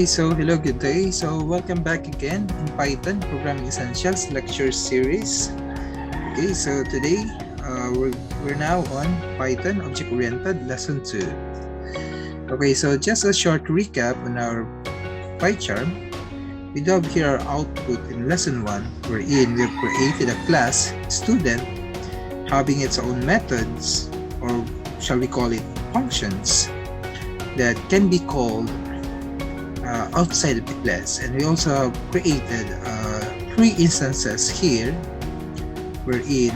So hello, good day. So welcome back again in Python Programming Essentials Lecture Series. Okay, so today we're now on Python Object Oriented Lesson 2. Okay, so just a short recap on our PyCharm. We have here our output in Lesson 1, wherein we've created a class student having its own methods, or shall we call it functions, that can be called outside of the class. And we also have created 3 instances here, wherein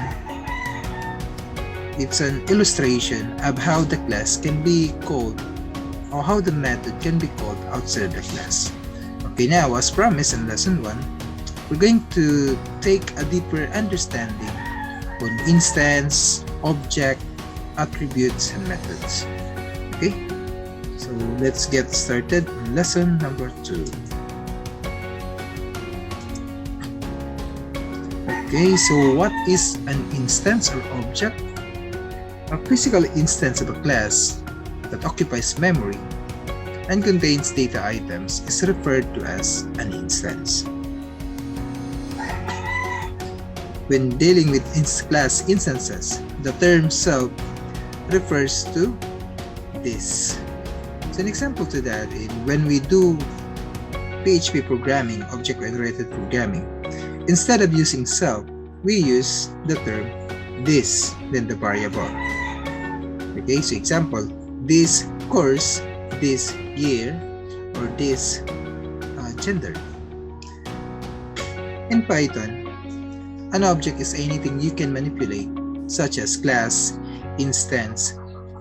it's an illustration of how the class can be called, or how the method can be called outside of the class. Okay, now as promised in lesson 1, we're going to take a deeper understanding on instance, object, attributes, and methods. Okay, so let's get started on lesson number 2. Okay, so what is an instance or object? A physical instance of a class that occupies memory and contains data items is referred to as an instance. When dealing with class instances, the term sub refers to this. So an example to that is when we do PHP programming, object-oriented programming, instead of using sub, we use the term this, then the variable. Okay, so example, this course, this year, or this gender. In Python, an object is anything you can manipulate, such as class, instance,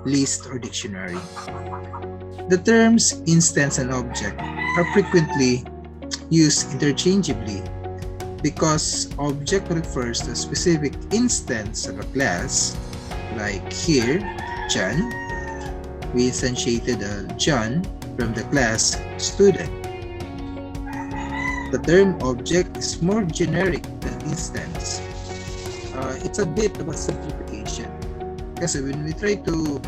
list, or dictionary. The terms instance and object are frequently used interchangeably because object refers to a specific instance of a class, like here, John. We instantiated a John from the class student. The term object is more generic than instance. It's a bit of a simplification, because when we try to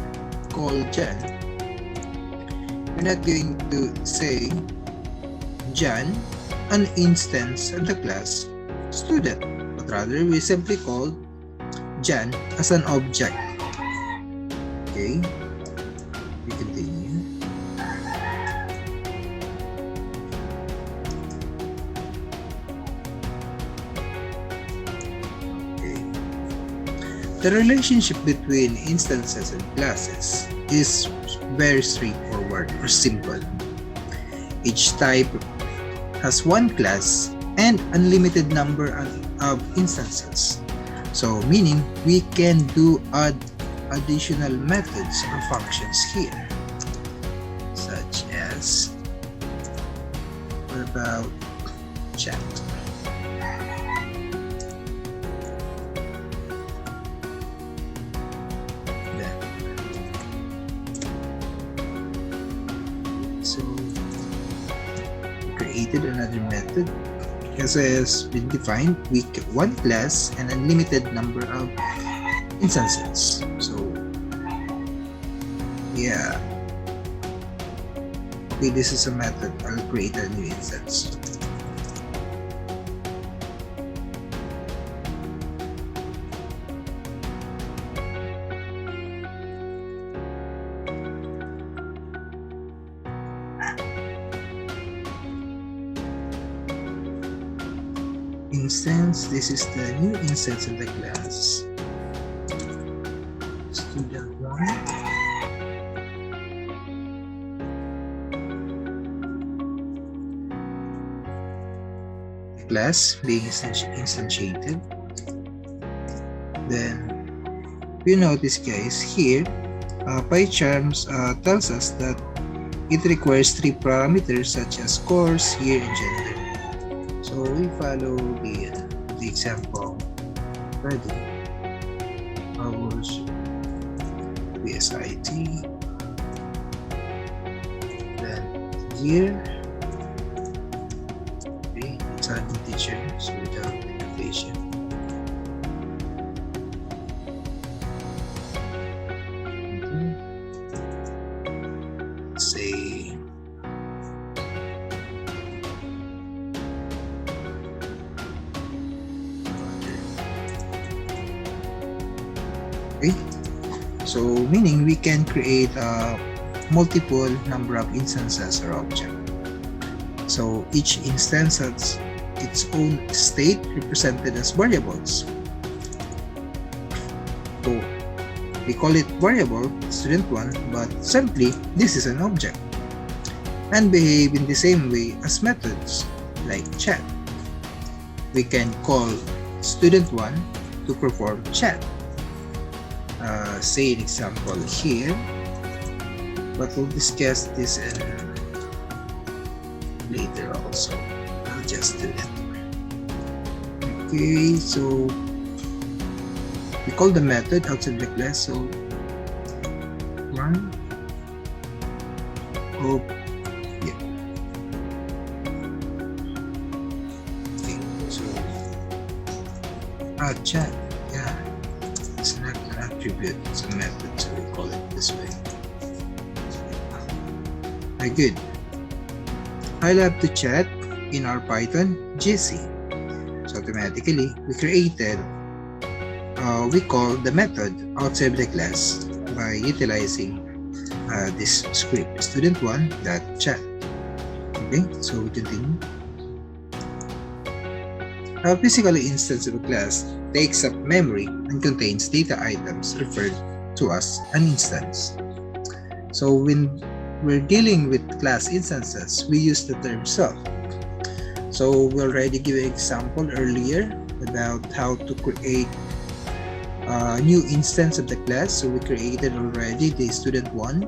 call John, we're not going to say John, an instance of the class student, but rather we simply call John as an object. Okay, we continue. Okay. The relationship between instances and classes is very straightforward or simple. Each type has one class and unlimited number of instances. So meaning we can do additional methods or functions here, such as, what about chat? So we created another method because as been defined, we get one class and unlimited number of instances. So yeah, okay, this is a method. I'll create a new instance. Instance, this is the new instance of the class student 1. The class being instantiated. Then you notice, guys, here PyCharm tells us that it requires 3 parameters such as course, year, and gender. So we follow the example ready. Hours, BSIT, then year. Okay, it's an integer, so without notation. Say Okay, so meaning we can create a multiple number of instances or objects. So each instance has its own state represented as variables. So we call it variable student1, but simply this is an object and behave in the same way as methods like chat. We can call student1 to perform chat. Say an example here, but we'll discuss this later also. I'll just do it. Okay, so we call the method outside the class, so run. Oh, yeah. Okay, so chat, yeah, it's not an attribute, it's a method, so we call it this way. Good. I love to chat in our Python GC. So automatically we created, we call the method outside the class by utilizing this script student1.chat. Okay, so we continue. A physical instance of a class takes up memory and contains data items referred to as an instance. So when we're dealing with class instances, we use the term self. So we already gave an example earlier about how to create a new instance of the class. So we created already the student1.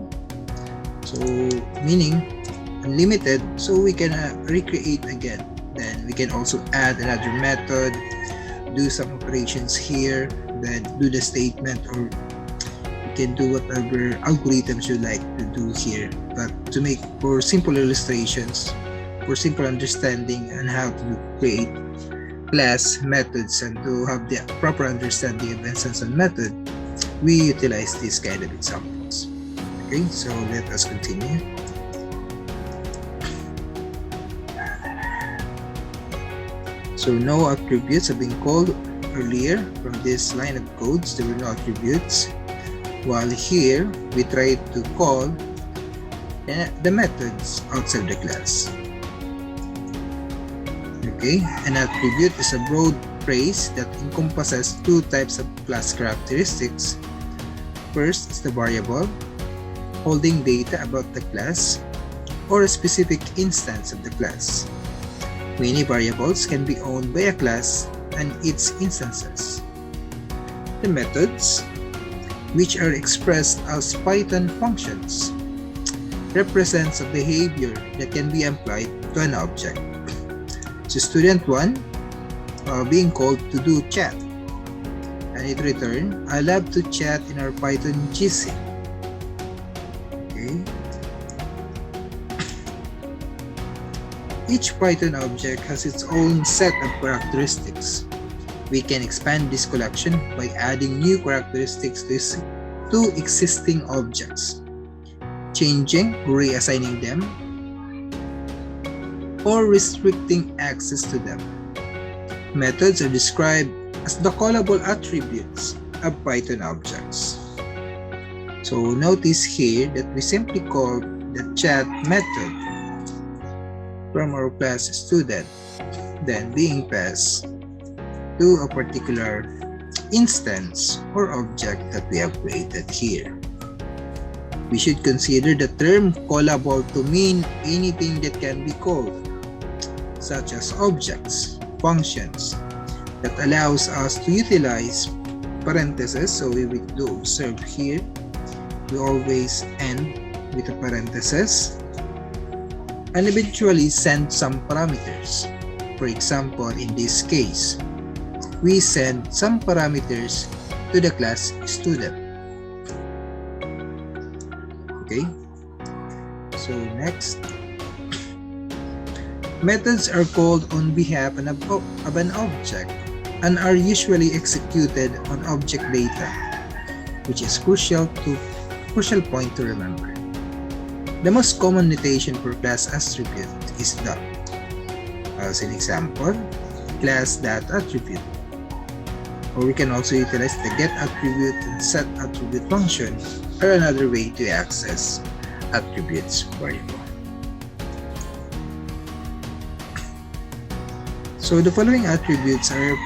So meaning unlimited, so we can recreate again. Then we can also add another method, do some operations here, then do the statement, or can do whatever algorithms you like to do here. But to make for simple illustrations, for simple understanding on how to create class methods and to have the proper understanding of instance and method, we utilize these kind of examples. Okay, so let us continue. So no attributes have been called earlier from this line of codes. There were no attributes. While here, we try to call the methods outside the class. Okay, an attribute is a broad phrase that encompasses two types of class characteristics. First is the variable, holding data about the class or a specific instance of the class. Many variables can be owned by a class and its instances. The methods, which are expressed as Python functions, represents a behavior that can be applied to an object. So student1 being called to do chat, and it return, I love to chat in our Python GC. Okay. Each Python object has its own set of characteristics. We can expand this collection by adding new characteristics to existing objects, changing or reassigning them, or restricting access to them. Methods are described as the callable attributes of Python objects. So notice here that we simply call the chat method from our class student, then being passed to a particular instance or object that we have created here. We should consider the term callable to mean anything that can be called, such as objects, functions, that allows us to utilize parentheses. So we do observe here, we always end with a parenthesis and eventually send some parameters. For example, in this case, we send some parameters to the class student. Okay, so next, methods are called on behalf of an object and are usually executed on object data, which is crucial point to remember. The most common notation for class attribute is the. As an example, class.attribute. or we can also utilize the get attribute and set attribute function, or another way to access attributes variable. So the following attributes are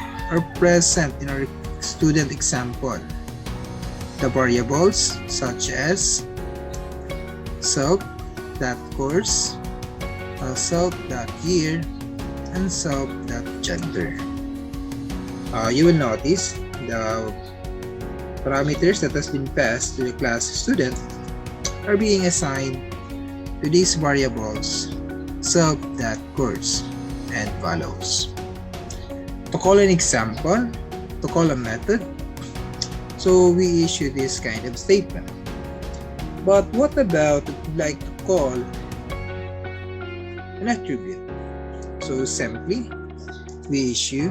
present in our student example. The variables such as self.course, self.year, and self.gender. You will notice the parameters that has been passed to the class student are being assigned to these variables self.course and follows. To call an example, to call a method, so we issue this kind of statement. But what about if we'd like to call an attribute? So simply we issue,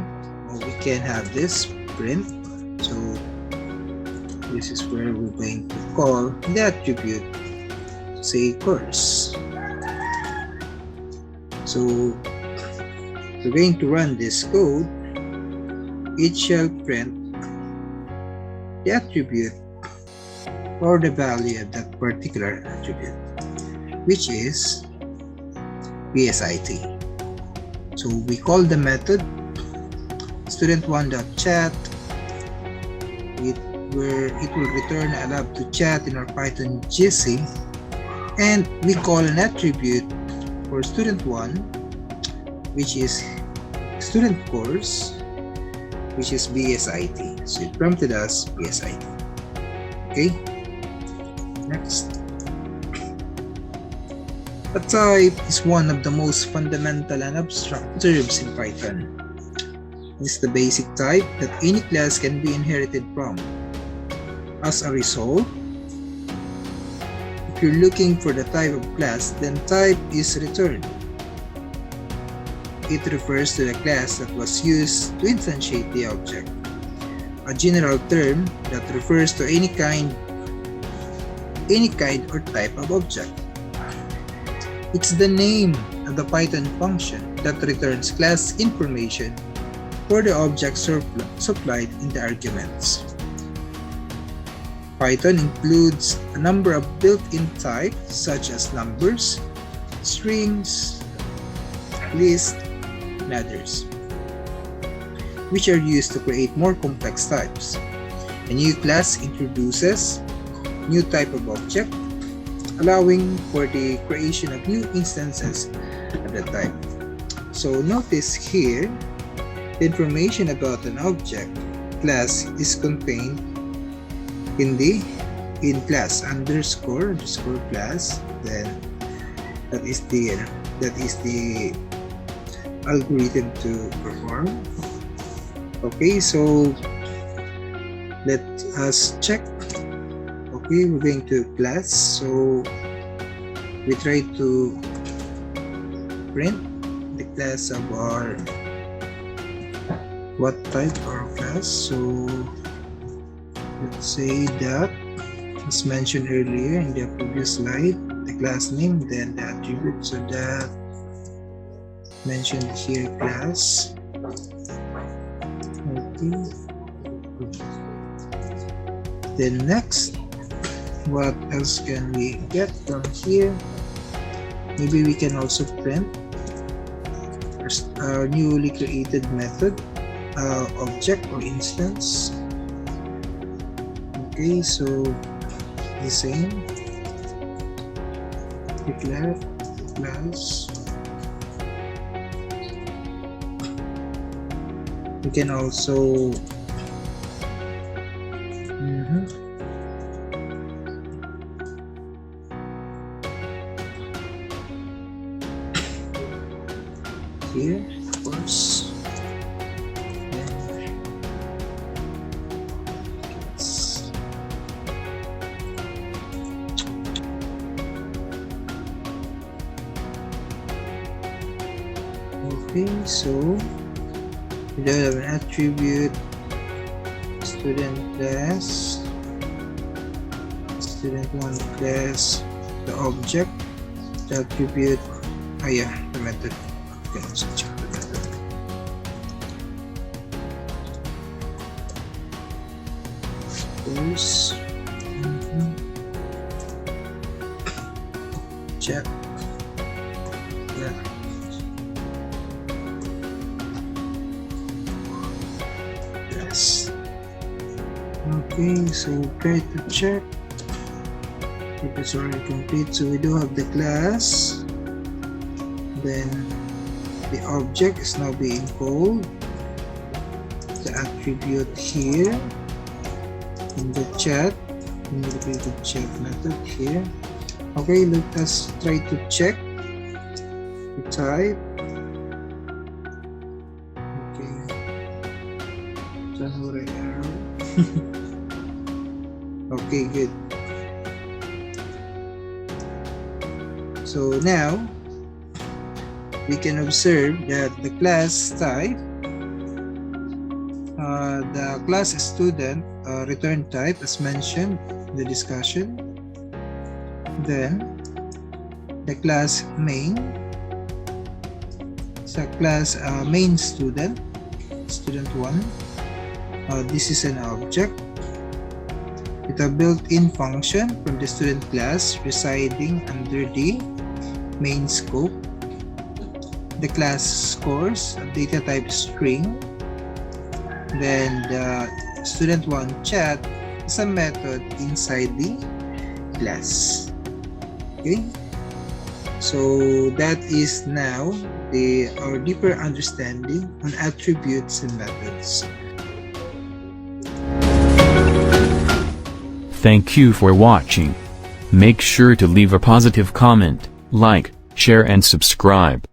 or we can have this print. So this is where we're going to call the attribute, say course. So we're going to run this code. It shall print the attribute or the value of that particular attribute, which is PSIT. So we call the method student1.chat, where it will return a love to chat in our Python GC, and we call an attribute for student1, which is student course, which is BSIT. So it prompted us BSIT. Okay, next. A type is one of the most fundamental and abstract terms in Python. It's the basic type that any class can be inherited from. As a result, if you're looking for the type of class, then type is returned. It refers to the class that was used to instantiate the object, a general term that refers to any kind or type of object. It's the name of the Python function that returns class information for the object supplied in the arguments. Python includes a number of built-in types such as numbers, strings, lists, and others, which are used to create more complex types. A new class introduces new type of object, allowing for the creation of new instances of the type. So notice here, the information about an object class is contained in class underscore class. Then that is the algorithm to perform. Okay, so let us check. Okay, we're going to class, so we try to print the class of our what type our class. So let's say that, as mentioned earlier in the previous slide, the class name, then the attribute. So that mentioned here class. Okay, then next, what else can we get from here? Maybe we can also print our newly created method, object or instance. Okay, so the same, declare class. We can also here, of course. Okay, so we have an attribute, student class, student1 class, the object, the attribute, the method. Okay, let's check the method. course. Check. Yeah. Yes. Okay, so try to check if it's already complete. So we do have the class, then the object is now being called, the attribute here in the chat, in the chat method here. Okay, let us try to check the type. Okay, January error. Okay, good. So now we can observe that the class type, the class student return type as mentioned in the discussion. Then the class main, sa class main student, student 1. This is an object with a built-in function from the student class residing under the main scope. The class scores, data type string. Then the student 1 chat is a method inside the class. Okay, so that is now our deeper understanding on attributes and methods. Thank you for watching. Make sure to leave a positive comment, like, share and subscribe.